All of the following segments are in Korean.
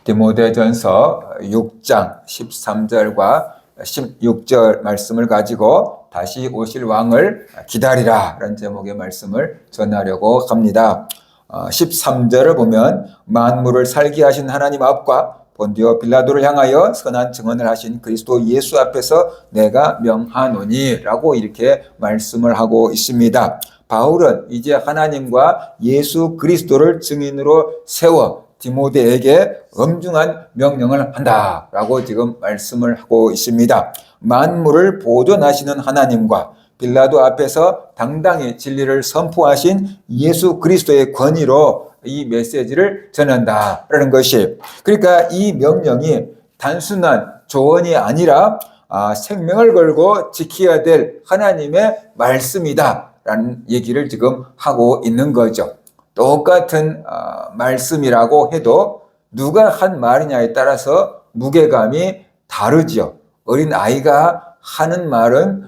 디모데전서 6장 13절과 16절 말씀을 가지고 다시 오실 왕을 기다리라 라는 제목의 말씀을 전하려고 합니다. 13절을 보면 만물을 살게 하신 하나님 앞과 본디오 빌라도를 향하여 선한 증언을 하신 그리스도 예수 앞에서 내가 명하노니 라고 이렇게 말씀을 하고 있습니다. 바울은 이제 하나님과 예수 그리스도를 증인으로 세워 디모데에게 엄중한 명령을 한다라고 지금 말씀을 하고 있습니다. 만물을 보존하시는 하나님과 빌라도 앞에서 당당히 진리를 선포하신 예수 그리스도의 권위로 이 메시지를 전한다라는 것이, 그러니까 이 명령이 단순한 조언이 아니라 생명을 걸고 지켜야 될 하나님의 말씀이다라는 얘기를 지금 하고 있는 거죠. 똑같은 말씀이라고 해도 누가 한 말이냐에 따라서 무게감이 다르죠. 어린 아이가 하는 말은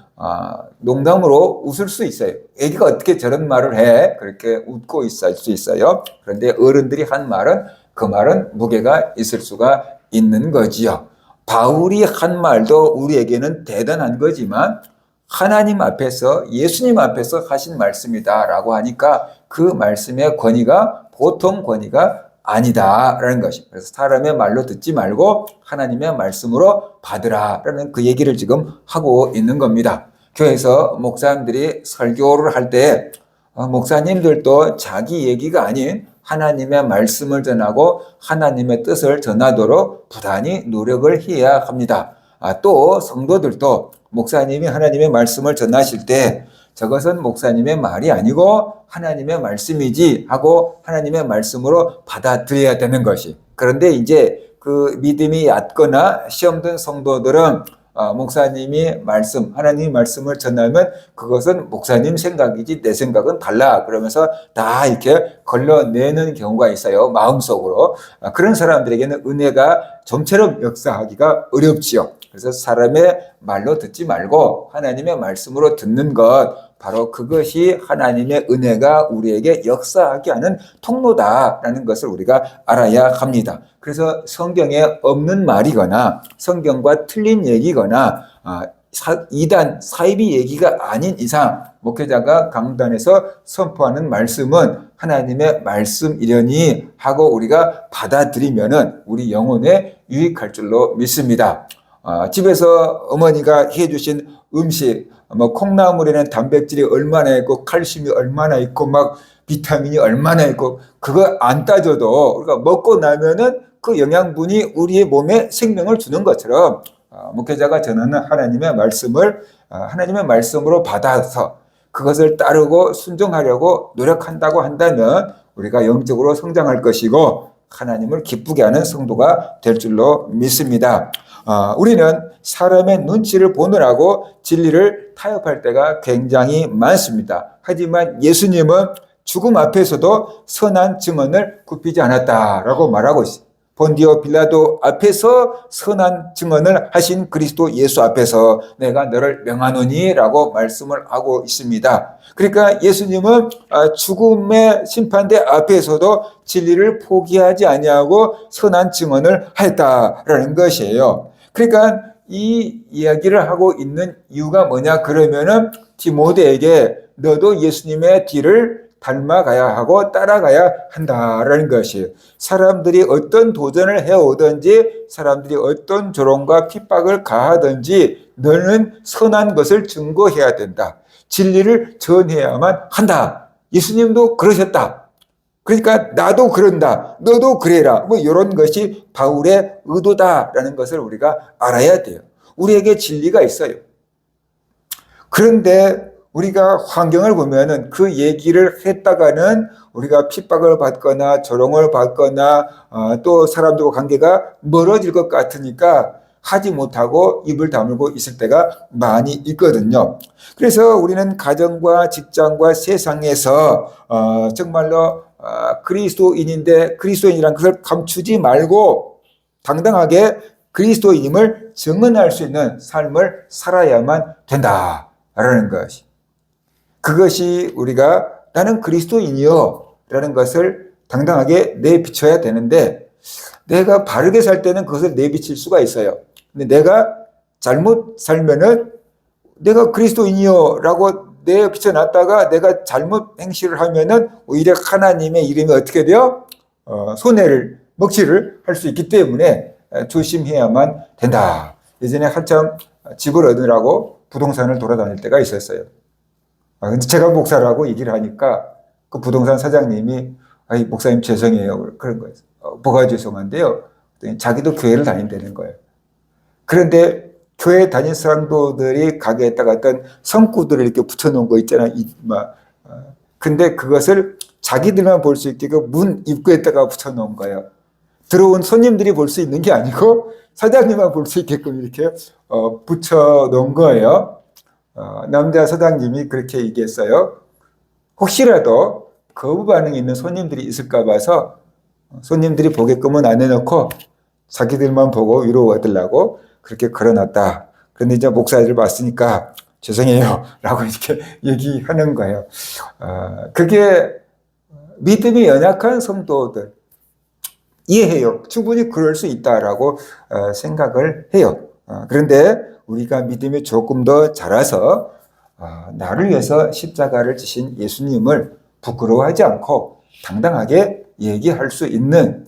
농담으로 웃을 수 있어요. 애기가 어떻게 저런 말을 해? 그렇게 웃고 있을 수 있어요. 그런데 어른들이 한 말은 그 말은 무게가 있을 수가 있는 거지요. 바울이 한 말도 우리에게는 대단한 거지만 하나님 앞에서, 예수님 앞에서 하신 말씀이다라고 하니까 그 말씀의 권위가 보통 권위가 아니다라는 것입니다. 그래서 사람의 말로 듣지 말고 하나님의 말씀으로 받으라라는 그 얘기를 지금 하고 있는 겁니다. 교회에서 목사님들이 설교를 할 때 목사님들도 자기 얘기가 아닌 하나님의 말씀을 전하고 하나님의 뜻을 전하도록 부단히 노력을 해야 합니다. 또 성도들도 목사님이 하나님의 말씀을 전하실 때 저것은 목사님의 말이 아니고 하나님의 말씀이지 하고 하나님의 말씀으로 받아들여야 되는 것이. 그런데 이제 그 믿음이 얕거나 시험 든 성도들은 목사님이 말씀, 하나님의 말씀을 전하면 그것은 목사님 생각이지 내 생각은 달라 그러면서 다 이렇게 걸러내는 경우가 있어요. 마음속으로. 그런 사람들에게는 은혜가 좀처럼 역사하기가 어렵지요. 그래서 사람의 말로 듣지 말고 하나님의 말씀으로 듣는 것, 바로 그것이 하나님의 은혜가 우리에게 역사하게 하는 통로다라는 것을 우리가 알아야 합니다. 그래서 성경에 없는 말이거나 성경과 틀린 얘기거나 이단, 사이비 얘기가 아닌 이상 목회자가 강단에서 선포하는 말씀은 하나님의 말씀이려니 하고 우리가 받아들이면은 우리 영혼에 유익할 줄로 믿습니다. 집에서 어머니가 해주신 음식, 콩나물에는 단백질이 얼마나 있고 칼슘이 얼마나 있고 막 비타민이 얼마나 있고 그거 안 따져도 우리가 먹고 나면은 그 영양분이 우리의 몸에 생명을 주는 것처럼 목회자가 전하는 하나님의 말씀을 하나님의 말씀으로 받아서 그것을 따르고 순종하려고 노력한다고 한다면 우리가 영적으로 성장할 것이고 하나님을 기쁘게 하는 성도가 될 줄로 믿습니다. 우리는 사람의 눈치를 보느라고 진리를 타협할 때가 굉장히 많습니다. 하지만 예수님은 죽음 앞에서도 선한 증언을 굽히지 않았다라고 말하고 있습니다. 본디오 빌라도 앞에서 선한 증언을 하신 그리스도 예수 앞에서 내가 너를 명하노니 라고 말씀을 하고 있습니다. 그러니까 예수님은 죽음의 심판대 앞에서도 진리를 포기하지 아니하고 선한 증언을 했다라는 것이에요. 그러니까 이 이야기를 하고 있는 이유가 뭐냐 그러면은 디모데에게 너도 예수님의 뒤를 닮아가야 하고 따라가야 한다라는 것이에요. 사람들이 어떤 도전을 해오든지 사람들이 어떤 조롱과 핍박을 가하든지 너는 선한 것을 증거해야 된다. 진리를 전해야만 한다. 예수님도 그러셨다. 그러니까 나도 그런다. 너도 그래라. 뭐 이런 것이 바울의 의도다라는 것을 우리가 알아야 돼요. 우리에게 진리가 있어요. 그런데 우리가 환경을 보면은 그 얘기를 했다가는 우리가 핍박을 받거나 조롱을 받거나 또 사람들과 관계가 멀어질 것 같으니까 하지 못하고 입을 다물고 있을 때가 많이 있거든요. 그래서 우리는 가정과 직장과 세상에서 정말로 그리스도인인데 그리스도인이라는 것을 감추지 말고 당당하게 그리스도인임을 증언할 수 있는 삶을 살아야만 된다라는 것이. 그것이 우리가 나는 그리스도인이요 라는 것을 당당하게 내비쳐야 되는데 내가 바르게 살 때는 그것을 내비칠 수가 있어요. 근데 내가 잘못 살면은 내가 그리스도인이요 라고 내 비춰놨다가 내가 잘못 행실을 하면은 오히려 하나님의 이름이 어떻게 돼요? 손해를, 먹칠을 할 수 있기 때문에 조심해야만 된다. 예전에 한참 집을 얻으라고 부동산을 돌아다닐 때가 있었어요. 근데 제가 목사라고 얘기를 하니까 그 부동산 사장님이 아이, 목사님 죄송해요. 그런 거예요. 뭐가 죄송한데요? 자기도 교회를 다닌다는 거예요. 그런데 교회 다닌 사람들이 가게에다가 어떤 성구들을 이렇게 붙여놓은 거 있잖아요. 근데 그것을 자기들만 볼 수 있게 그 문 입구에다가 붙여놓은 거예요. 들어온 손님들이 볼 수 있는 게 아니고 사장님만 볼 수 있게끔 이렇게 붙여놓은 거예요. 남자 사장님이 그렇게 얘기했어요. 혹시라도 거부 반응이 있는 손님들이 있을까 봐서 손님들이 보게끔은 안 해놓고 자기들만 보고 위로 얻으려고 그렇게 걸어놨다. 그런데 이제 목사들 봤으니까 죄송해요 라고 이렇게 얘기하는 거예요. 그게 믿음이 연약한 성도들 이해해요. 충분히 그럴 수 있다라고 생각을 해요. 그런데 우리가 믿음이 조금 더 자라서 나를 위해서 십자가를 지신 예수님을 부끄러워하지 않고 당당하게 얘기할 수 있는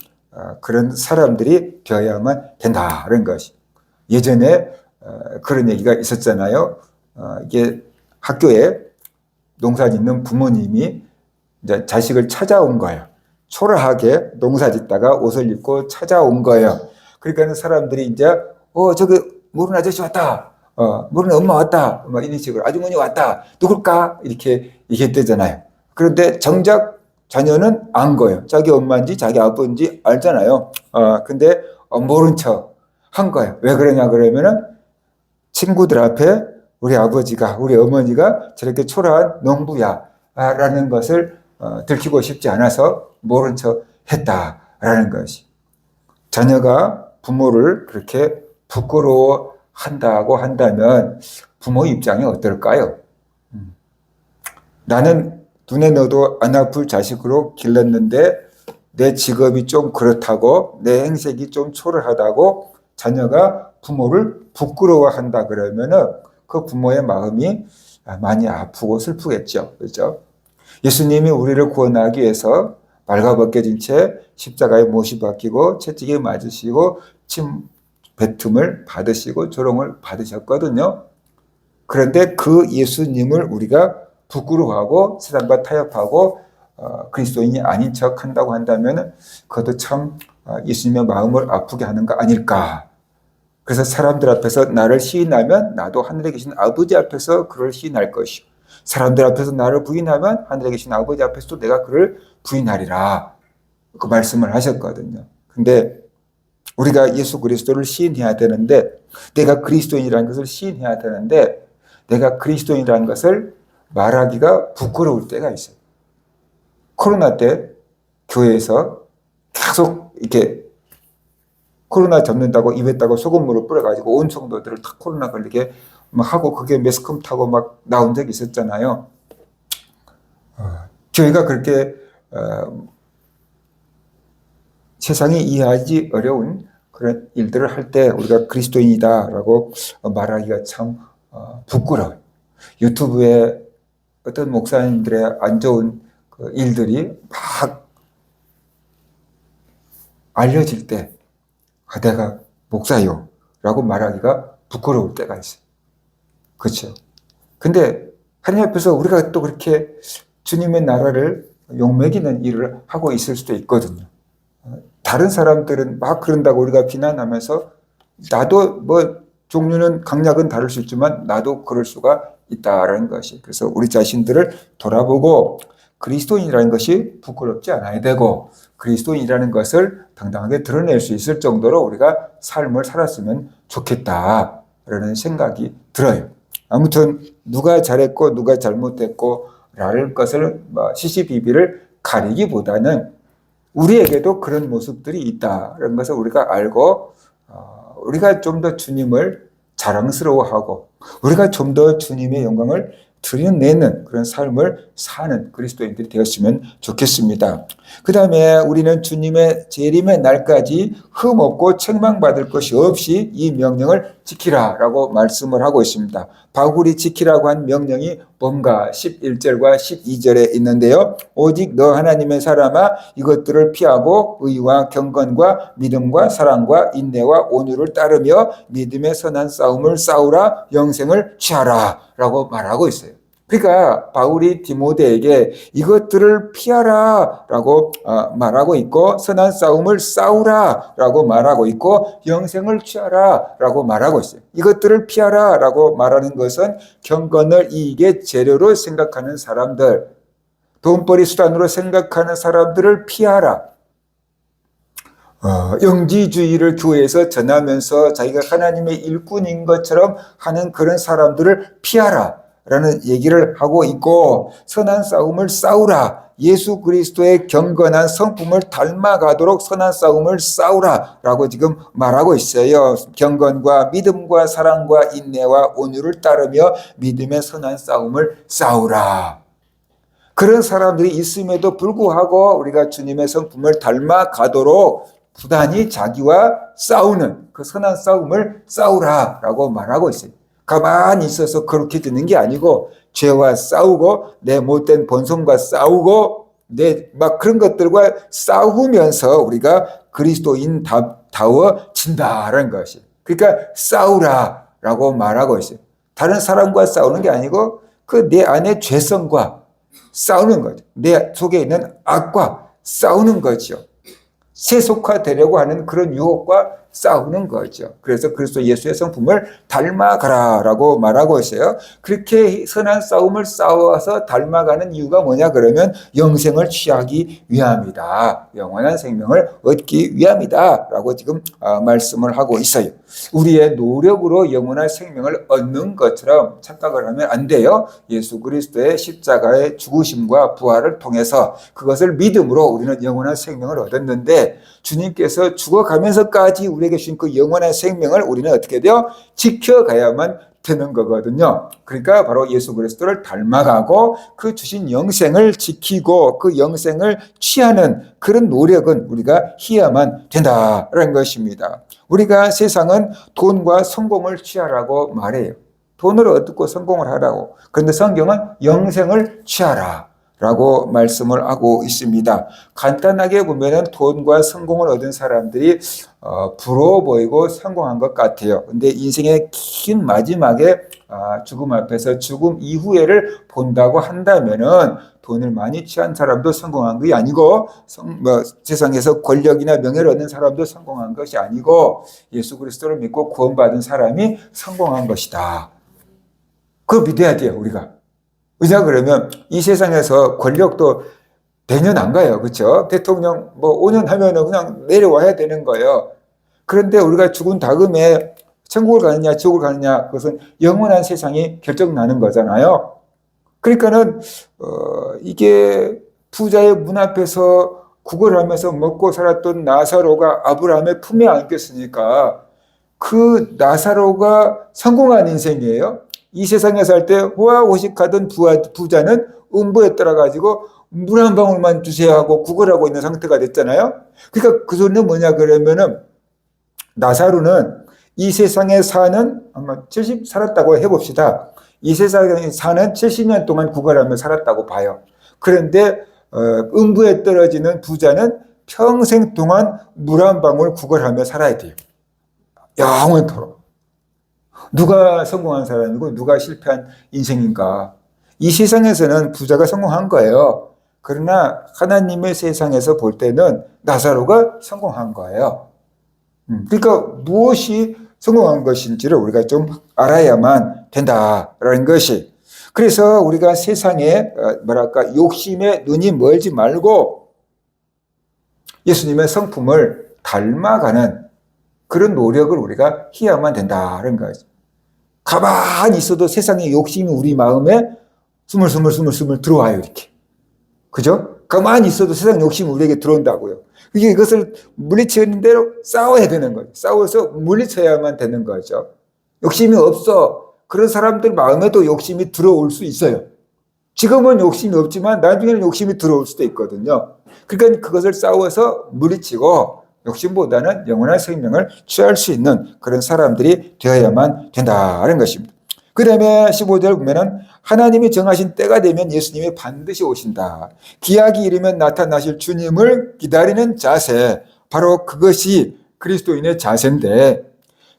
그런 사람들이 되어야만 된다는 것이. 예전에 그런 얘기가 있었잖아요. 이게 학교에 농사 짓는 부모님이 이제 자식을 찾아온 거예요. 초라하게 농사 짓다가 옷을 입고 찾아온 거예요. 그러니까 사람들이 이제 저기 모르는 아저씨 왔다. 모르는 엄마 왔다. 막 이런 식으로 아주머니 왔다. 누굴까? 이렇게 얘기했대잖아요. 그런데 정작 자녀는 안 거예요. 자기 엄마인지 자기 아빠인지 알잖아요. 근데 모른 척 한 거예요. 왜 그러냐 그러면은 친구들 앞에 우리 아버지가 우리 어머니가 저렇게 초라한 농부야 라는 것을 들키고 싶지 않아서 모른 척 했다라는 것이. 자녀가 부모를 그렇게 부끄러워한다고 한다면 부모 입장이 어떨까요? 나는 눈에 넣어도 안 아플 자식으로 길렀는데 내 직업이 좀 그렇다고 내 행색이 좀 초라하다고 자녀가 부모를 부끄러워한다 그러면은 그 부모의 마음이 많이 아프고 슬프겠죠. 그렇죠? 예수님이 우리를 구원하기 위해서 발가벗겨진 채 십자가에 못이 박히고 채찍에 맞으시고 침 뱉음을 받으시고 조롱을 받으셨거든요. 그런데 그 예수님을 우리가 부끄러워하고 세상과 타협하고 그리스도인이 아닌 척 한다고 한다면 그것도 참 예수님의 마음을 아프게 하는 거 아닐까. 그래서 사람들 앞에서 나를 시인하면 나도 하늘에 계신 아버지 앞에서 그를 시인할 것이요. 사람들 앞에서 나를 부인하면 하늘에 계신 아버지 앞에서도 내가 그를 부인하리라. 그 말씀을 하셨거든요. 근데 우리가 예수 그리스도를 시인해야 되는데 내가 그리스도인이라는 것을 시인해야 되는데 내가 그리스도인이라는 것을 말하기가 부끄러울 때가 있어요. 코로나 때 교회에서 계속 이렇게 코로나 접는다고 입에다가 소금물을 뿌려가지고 온 성도들을 다 코로나 걸리게 막 하고 그게 매스컴 타고 막 나온 적이 있었잖아요. 교회가 그렇게 세상이 이해하기 어려운 그런 일들을 할 때 우리가 그리스도인이다라고 말하기가 참 부끄러워요. 유튜브에 어떤 목사님들의 안 좋은 그 일들이 막 알려질 때 내가 목사요 라고 말하기가 부끄러울 때가 있어요. 그렇죠? 근데 하나님 앞에서 우리가 또 그렇게 주님의 나라를 욕먹이는 일을 하고 있을 수도 있거든요. 다른 사람들은 막 그런다고 우리가 비난하면서 나도 뭐 종류는 강약은 다를 수 있지만 나도 그럴 수가 있다라는 것이. 그래서 우리 자신들을 돌아보고 그리스도인이라는 것이 부끄럽지 않아야 되고 그리스도인이라는 것을 당당하게 드러낼 수 있을 정도로 우리가 삶을 살았으면 좋겠다라는 생각이 들어요. 아무튼 누가 잘했고 누가 잘못했고 라는 것을 시시비비를 가리기보다는 우리에게도 그런 모습들이 있다는 것을 우리가 알고 우리가 좀 더 주님을 자랑스러워하고 우리가 좀 더 주님의 영광을 들여내는 그런 삶을 사는 그리스도인들이 되었으면 좋겠습니다. 그 다음에 우리는 주님의 재림의 날까지 흠없고 책망받을 것이 없이 이 명령을 지키라라고 말씀을 하고 있습니다. 바울이 지키라고 한 명령이 뭔가 11절과 12절에 있는데요. 오직 너 하나님의 사람아 이것들을 피하고 의와 경건과 믿음과 사랑과 인내와 온유를 따르며 믿음의 선한 싸움을 싸우라 영생을 취하라 라고 말하고 있어요. 그러니까 바울이 디모데에게 이것들을 피하라 라고 말하고 있고 선한 싸움을 싸우라 라고 말하고 있고 영생을 취하라 라고 말하고 있어요. 이것들을 피하라 라고 말하는 것은 경건을 이익의 재료로 생각하는 사람들, 돈벌이 수단으로 생각하는 사람들을 피하라. 영지주의를 교회에서 전하면서 자기가 하나님의 일꾼인 것처럼 하는 그런 사람들을 피하라 라는 얘기를 하고 있고, 선한 싸움을 싸우라. 예수 그리스도의 경건한 성품을 닮아가도록 선한 싸움을 싸우라 라고 지금 말하고 있어요. 경건과 믿음과 사랑과 인내와 온유를 따르며 믿음의 선한 싸움을 싸우라. 그런 사람들이 있음에도 불구하고 우리가 주님의 성품을 닮아가도록 부단히 자기와 싸우는 그 선한 싸움을 싸우라 라고 말하고 있어요. 가만히 있어서 그렇게 되는 게 아니고 죄와 싸우고 내 못된 본성과 싸우고 내 막 그런 것들과 싸우면서 우리가 그리스도인다워진다라는 것이. 그러니까 싸우라라고 말하고 있어요. 다른 사람과 싸우는 게 아니고 그 내 안의 죄성과 싸우는 거죠. 내 속에 있는 악과 싸우는 거죠. 세속화되려고 하는 그런 유혹과 싸우는 거죠. 그래서 그리스도 예수의 성품을 닮아가라라고 말하고 있어요. 그렇게 선한 싸움을 싸워서 닮아가는 이유가 뭐냐 그러면 영생을 취하기 위함이다. 영원한 생명을 얻기 위함이다 라고 지금 말씀을 하고 있어요. 우리의 노력으로 영원한 생명을 얻는 것처럼 착각을 하면 안 돼요. 예수 그리스도의 십자가의 죽으심과 부활을 통해서 그것을 믿음으로 우리는 영원한 생명을 얻었는데, 주님께서 죽어가면서까지 우리에게 주신 그 영원한 생명을 우리는 어떻게 돼요? 지켜가야만 되는 거거든요. 그러니까 바로 예수 그리스도를 닮아가고 그 주신 영생을 지키고 그 영생을 취하는 그런 노력은 우리가 해야만 된다라는 것입니다. 우리가 세상은 돈과 성공을 취하라고 말해요. 돈을 얻고 성공을 하라고. 그런데 성경은 영생을 취하라 라고 말씀을 하고 있습니다. 간단하게 보면은 돈과 성공을 얻은 사람들이 부러워 보이고 성공한 것 같아요. 근데 인생의 긴 마지막에 죽음 앞에서 죽음 이후에를 본다고 한다면은 돈을 많이 취한 사람도 성공한 것이 아니고 세상에서 권력이나 명예를 얻는 사람도 성공한 것이 아니고 예수 그리스도를 믿고 구원받은 사람이 성공한 것이다. 그거 믿어야 돼요, 우리가. 왜냐 그러면 이 세상에서 권력도 대년 안 가요. 그렇죠? 대통령 5년 하면은 그냥 내려와야 되는 거예요. 그런데 우리가 죽은 다음에 천국을 가느냐 지옥을 가느냐 그것은 영원한 세상이 결정나는 거잖아요. 그러니까는 이게 부자의 문 앞에서 구걸하면서 먹고 살았던 나사로가 아브라함의 품에 안겼으니까 그 나사로가 성공한 인생이에요. 이 세상에 살 때 호화호식하던 부자는 음부에 떨어가지고 물 한 방울만 주세요 하고 구걸하고 있는 상태가 됐잖아요. 그러니까 그 소리는 뭐냐 그러면은 나사로는 이 세상에 사는 아마 70 살았다고 해봅시다. 이 세상에 사는 70년 동안 구걸하며 살았다고 봐요. 그런데 음부에 떨어지는 부자는 평생 동안 물 한 방울 구걸하며 살아야 돼요. 영원토록. 누가 성공한 사람이고 누가 실패한 인생인가? 이 세상에서는 부자가 성공한 거예요. 그러나 하나님의 세상에서 볼 때는 나사로가 성공한 거예요. 그러니까 무엇이 성공한 것인지를 우리가 좀 알아야만 된다라는 것이. 그래서 우리가 세상에 욕심에 눈이 멀지 말고 예수님의 성품을 닮아가는 그런 노력을 우리가 해야만 된다는 거죠. 가만히 있어도 세상의 욕심이 우리 마음에 스물스물 들어와요, 이렇게. 그죠? 가만히 있어도 세상 욕심이 우리에게 들어온다고요. 이것을 물리치는 대로 싸워야 되는 거죠. 싸워서 물리쳐야만 되는 거죠. 욕심이 없어. 그런 사람들 마음에도 욕심이 들어올 수 있어요. 지금은 욕심이 없지만 나중에는 욕심이 들어올 수도 있거든요. 그러니까 그것을 싸워서 물리치고 욕심보다는 영원한 생명을 취할 수 있는 그런 사람들이 되어야만 된다는 것입니다. 그 다음에 15절 보면은 하나님이 정하신 때가 되면 예수님이 반드시 오신다. 기약이 이르면 나타나실 주님을 기다리는 자세, 바로 그것이 그리스도인의 자세인데,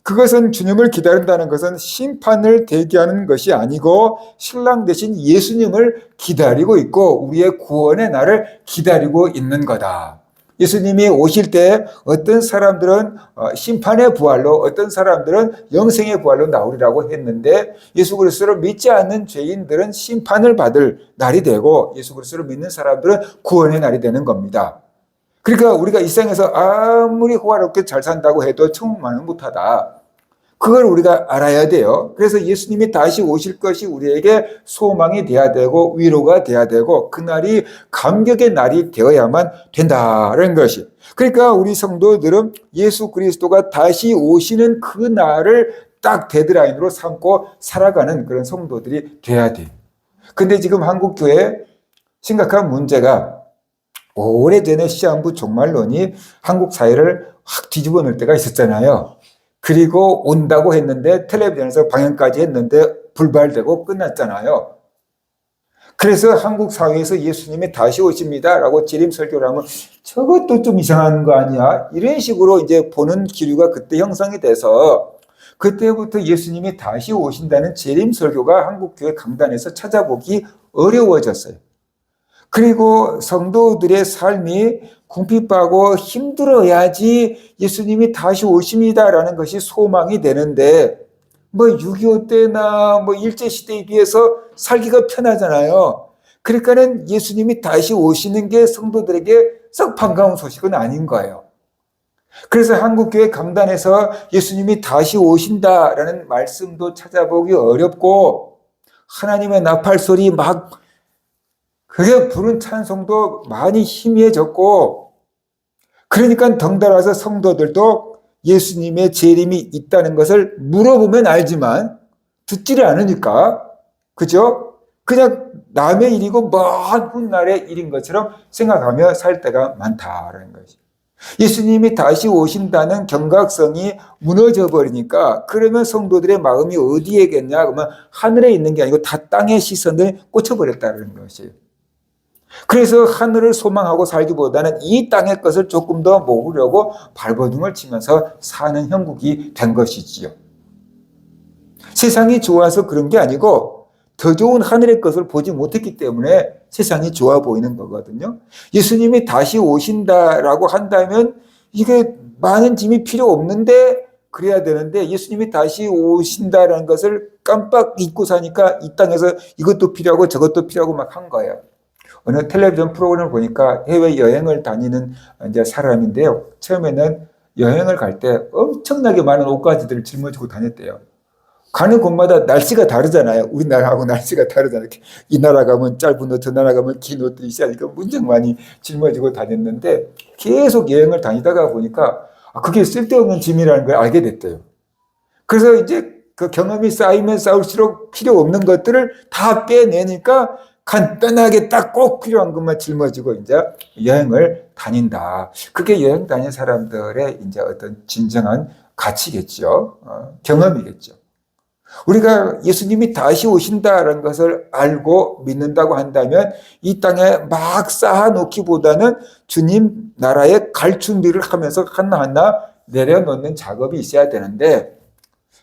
그것은 주님을 기다린다는 것은 심판을 대기하는 것이 아니고 신랑 대신 예수님을 기다리고 있고 우리의 구원의 날을 기다리고 있는 거다. 예수님이 오실 때 어떤 사람들은 심판의 부활로, 어떤 사람들은 영생의 부활로 나오리라고 했는데, 예수 그리스도를 믿지 않는 죄인들은 심판을 받을 날이 되고 예수 그리스도를 믿는 사람들은 구원의 날이 되는 겁니다. 그러니까 우리가 이 세상에서 아무리 호화롭게 잘 산다고 해도 천국만은 못하다. 그걸 우리가 알아야 돼요. 그래서 예수님이 다시 오실 것이 우리에게 소망이 돼야 되고 위로가 돼야 되고 그날이 감격의 날이 되어야만 된다는 것이. 그러니까 우리 성도들은 예수 그리스도가 다시 오시는 그 날을 딱 데드라인으로 삼고 살아가는 그런 성도들이 돼야 돼요. 근데 지금 한국교회 심각한 문제가, 오래전에 시한부 종말론이 한국 사회를 확 뒤집어 놓을 때가 있었잖아요. 그리고 온다고 했는데 텔레비전에서 방영까지 했는데 불발되고 끝났잖아요. 그래서 한국 사회에서 예수님이 다시 오십니다라고 재림 설교를 하면 저것도 좀 이상한 거 아니야? 이런 식으로 이제 보는 기류가 그때 형성이 돼서 그때부터 예수님이 다시 오신다는 재림 설교가 한국 교회 강단에서 찾아보기 어려워졌어요. 그리고 성도들의 삶이 궁핍하고 힘들어야지 예수님이 다시 오십니다라는 것이 소망이 되는데, 뭐 6.25 때나 뭐 일제시대에 비해서 살기가 편하잖아요. 그러니까는 예수님이 다시 오시는 게 성도들에게 썩 반가운 소식은 아닌 거예요. 그래서 한국교회 강단에서 예수님이 다시 오신다라는 말씀도 찾아보기 어렵고, 하나님의 나팔 소리 막 그게 부른 찬송도 많이 희미해졌고, 그러니까 덩달아서 성도들도 예수님의 재림이 있다는 것을 물어보면 알지만 듣지를 않으니까, 그죠? 그냥 남의 일이고 먼 훗날의 일인 것처럼 생각하며 살 때가 많다라는 것이. 예수님이 다시 오신다는 경각성이 무너져 버리니까, 그러면 성도들의 마음이 어디에겠냐? 그러면 하늘에 있는 게 아니고 다 땅의 시선을 꽂혀버렸다는 것이에요. 그래서 하늘을 소망하고 살기보다는 이 땅의 것을 조금 더 모으려고 발버둥을 치면서 사는 형국이 된 것이지요. 세상이 좋아서 그런 게 아니고 더 좋은 하늘의 것을 보지 못했기 때문에 세상이 좋아 보이는 거거든요. 예수님이 다시 오신다라고 한다면 이게 많은 짐이 필요 없는데 그래야 되는데, 예수님이 다시 오신다라는 것을 깜빡 잊고 사니까 이 땅에서 이것도 필요하고 저것도 필요하고 막 한 거예요. 어느 텔레비전 프로그램을 보니까 해외 여행을 다니는 이제 사람인데요. 처음에는 여행을 갈 때 엄청나게 많은 옷가지들을 짊어지고 다녔대요. 가는 곳마다 날씨가 다르잖아요. 우리나라하고 날씨가 다르잖아요. 이 나라 가면 짧은 옷, 저 나라 가면 긴 옷들이 있으니까 문정 많이 짊어지고 다녔는데, 계속 여행을 다니다가 보니까 그게 쓸데없는 짐이라는 걸 알게 됐대요. 그래서 이제 그 경험이 쌓이면 쌓을수록 필요 없는 것들을 다 빼내니까 간단하게 딱 꼭 필요한 것만 짊어지고 이제 여행을 다닌다. 그게 여행 다니는 사람들의 이제 어떤 진정한 가치겠죠. 경험이겠죠. 우리가 예수님이 다시 오신다는 것을 알고 믿는다고 한다면 이 땅에 막 쌓아놓기보다는 주님 나라에 갈 준비를 하면서 하나하나 내려놓는 작업이 있어야 되는데,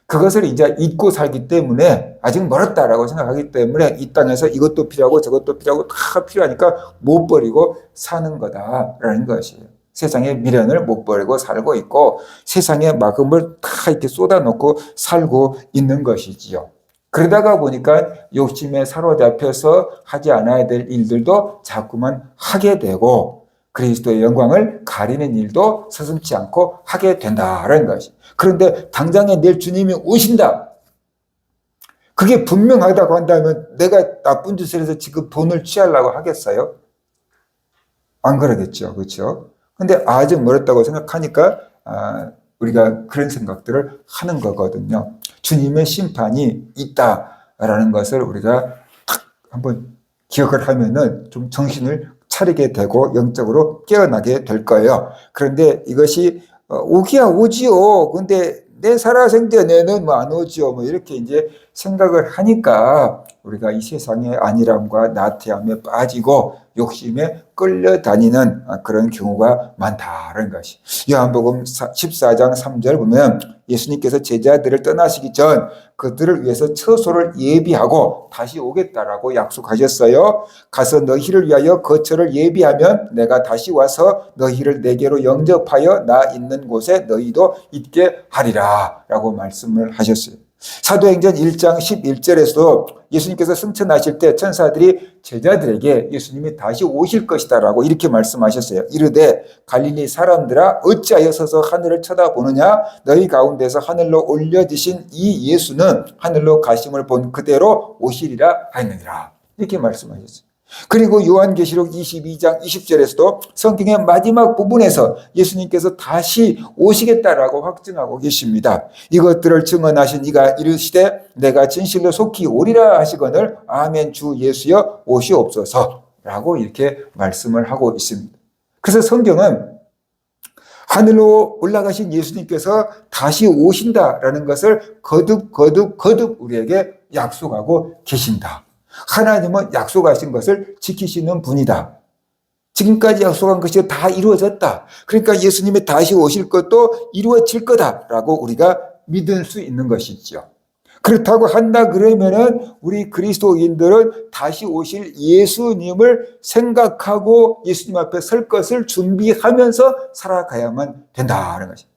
그것을 이제 잊고 살기 때문에, 아직 멀었다라고 생각하기 때문에 이 땅에서 이것도 필요하고 저것도 필요하고 다 필요하니까 못 버리고 사는 거다라는 것이에요. 세상의 미련을 못 버리고 살고 있고 세상의 마음을 다 이렇게 쏟아놓고 살고 있는 것이지요. 그러다가 보니까 욕심에 사로잡혀서 하지 않아야 될 일들도 자꾸만 하게 되고 그리스도의 영광을 가리는 일도 서슴지 않고 하게 된다는 것이. 그런데 당장에 내일 주님이 오신다. 그게 분명하다고 한다면 내가 나쁜 짓을 해서 지금 돈을 취하려고 하겠어요? 안 그러겠죠. 그렇죠? 근데 아직 멀었다고 생각하니까 우리가 그런 생각들을 하는 거거든요. 주님의 심판이 있다라는 것을 우리가 탁 한번 기억을 하면은 좀 정신을 차리게 되고 영적으로 깨어나게 될 거예요. 그런데 이것이 오기야 오지요. 근데 내 살아생전에는 뭐 안 오지요. 뭐 이렇게 이제 생각을 하니까 우리가 이 세상의 안일함과 나태함에 빠지고 욕심에 끌려다니는 그런 경우가 많다는 것이. 요한복음 14장 3절 보면 예수님께서 제자들을 떠나시기 전 그들을 위해서 처소를 예비하고 다시 오겠다라고 약속하셨어요. 가서 너희를 위하여 거처를 예비하면 내가 다시 와서 너희를 내게로 영접하여 나 있는 곳에 너희도 있게 하리라 라고 말씀을 하셨어요. 사도행전 1장 11절에서도 예수님께서 승천하실 때 천사들이 제자들에게 예수님이 다시 오실 것이다 라고 이렇게 말씀하셨어요. 이르되 갈릴리 사람들아 어찌하여 서서 하늘을 쳐다보느냐 너희 가운데서 하늘로 올려지신 이 예수는 하늘로 가심을 본 그대로 오시리라 하였느니라 이렇게 말씀하셨어요. 그리고 요한계시록 22장 20절에서도 성경의 마지막 부분에서 예수님께서 다시 오시겠다라고 확증하고 계십니다. 이것들을 증언하신 이가 이르시되 내가 진실로 속히 오리라 하시거늘 아멘 주 예수여 오시옵소서라고 이렇게 말씀을 하고 있습니다. 그래서 성경은 하늘로 올라가신 예수님께서 다시 오신다라는 것을 거듭 우리에게 약속하고 계신다. 하나님은 약속하신 것을 지키시는 분이다. 지금까지 약속한 것이 다 이루어졌다. 그러니까 예수님이 다시 오실 것도 이루어질 거다라고 우리가 믿을 수 있는 것이죠. 그렇다고 한다 그러면은 우리 그리스도인들은 다시 오실 예수님을 생각하고 예수님 앞에 설 것을 준비하면서 살아가야만 된다는 것입니다.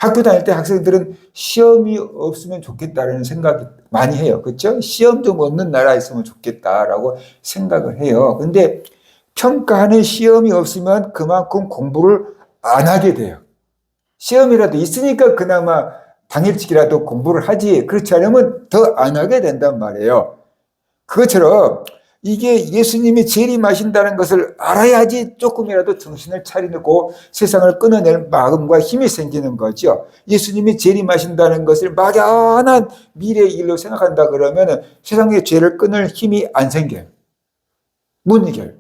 학교 다닐 때 학생들은 시험이 없으면 좋겠다라는 생각이 많이 해요. 그렇죠? 시험 좀 없는 나라에 있으면 좋겠다라고 생각을 해요. 근데 평가하는 시험이 없으면 그만큼 공부를 안 하게 돼요. 시험이라도 있으니까 그나마 당일치기라도 공부를 하지 그렇지 않으면 더 안 하게 된단 말이에요. 그것처럼 이게 예수님이 재림하신다는 것을 알아야지 조금이라도 정신을 차리고 세상을 끊어낼 마음과 힘이 생기는 거죠. 예수님이 재림하신다는 것을 막연한 미래의 일로 생각한다 그러면 세상의 죄를 끊을 힘이 안 생겨요. 못 이겨요.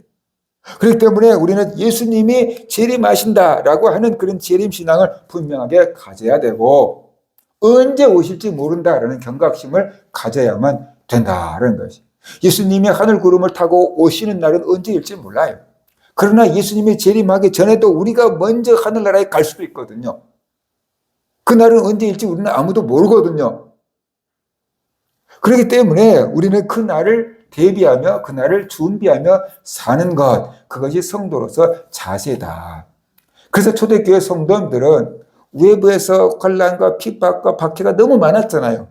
그렇기 때문에 우리는 예수님이 재림하신다라고 하는 그런 재림신앙을 분명하게 가져야 되고 언제 오실지 모른다라는 경각심을 가져야만 된다는 것이. 예수님이 하늘 구름을 타고 오시는 날은 언제일지 몰라요. 그러나 예수님이 재림하기 전에도 우리가 먼저 하늘나라에 갈 수도 있거든요. 그날은 언제일지 우리는 아무도 모르거든요. 그렇기 때문에 우리는 그 날을 대비하며 그 날을 준비하며 사는 것, 그것이 성도로서 자세다. 그래서 초대교회 성도들은 외부에서 혼란과 핍박과 박해가 너무 많았잖아요.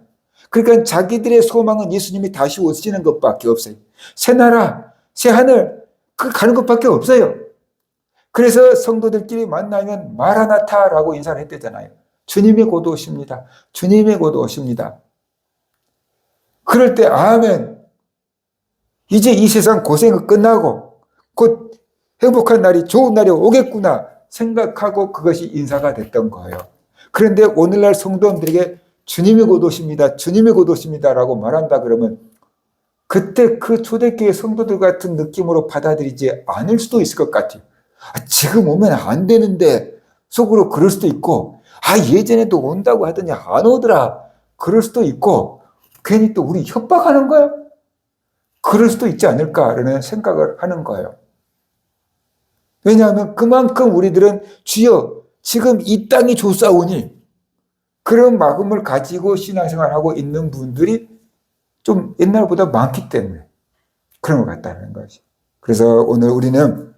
그러니까 자기들의 소망은 예수님이 다시 오시는 것밖에 없어요. 새 나라, 새 하늘, 그 가는 것밖에 없어요. 그래서 성도들끼리 만나면 마라나타라고 인사를 했대잖아요. 주님이 곧 오십니다. 주님이 곧 오십니다. 그럴 때 아멘. 이제 이 세상 고생은 끝나고 곧 행복한 날이 좋은 날이 오겠구나 생각하고 그것이 인사가 됐던 거예요. 그런데 오늘날 성도들에게 주님이 곧 오십니다. 주님이 곧 오십니다. 라고 말한다 그러면 그때 그 초대교회 성도들 같은 느낌으로 받아들이지 않을 수도 있을 것 같아요. 지금 오면 안 되는데 속으로 그럴 수도 있고 예전에도 온다고 하더니 안 오더라. 그럴 수도 있고 괜히 또 우리 협박하는 거야? 그럴 수도 있지 않을까라는 생각을 하는 거예요. 왜냐하면 그만큼 우리들은 주여 지금 이 땅이 좋사오니 그런 마음을 가지고 신앙생활하고 있는 분들이 좀 옛날보다 많기 때문에 그런 것 같다는 거죠. 그래서 오늘 우리는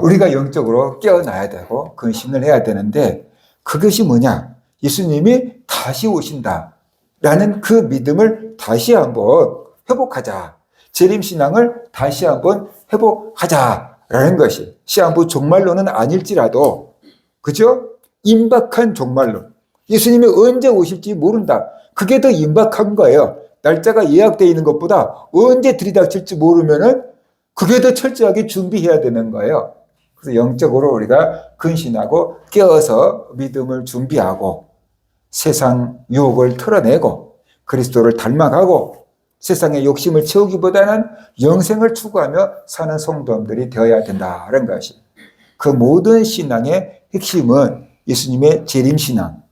우리가 영적으로 깨어나야 되고 근신을 해야 되는데 그것이 뭐냐? 예수님이 다시 오신다라는 그 믿음을 다시 한번 회복하자. 재림신앙을 다시 한번 회복하자라는 것이 시한부 종말론은 아닐지라도 그죠? 임박한 종말론. 예수님이 언제 오실지 모른다. 그게 더 임박한 거예요. 날짜가 예약되어 있는 것보다 언제 들이닥칠지 모르면은 그게 더 철저하게 준비해야 되는 거예요. 그래서 영적으로 우리가 근신하고 깨어서 믿음을 준비하고 세상 유혹을 털어내고 그리스도를 닮아가고 세상의 욕심을 채우기보다는 영생을 추구하며 사는 성도들이 되어야 된다는 것이, 그 모든 신앙의 핵심은 예수님의 재림신앙,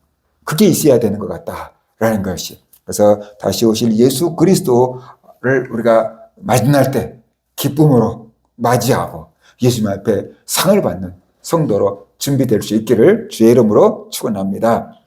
그게 있어야 되는 것 같다라는 것이. 그래서 다시 오실 예수 그리스도를 우리가 만날 때 기쁨으로 맞이하고 예수님 앞에 상을 받는 성도로 준비될 수 있기를 주의 이름으로 축원합니다.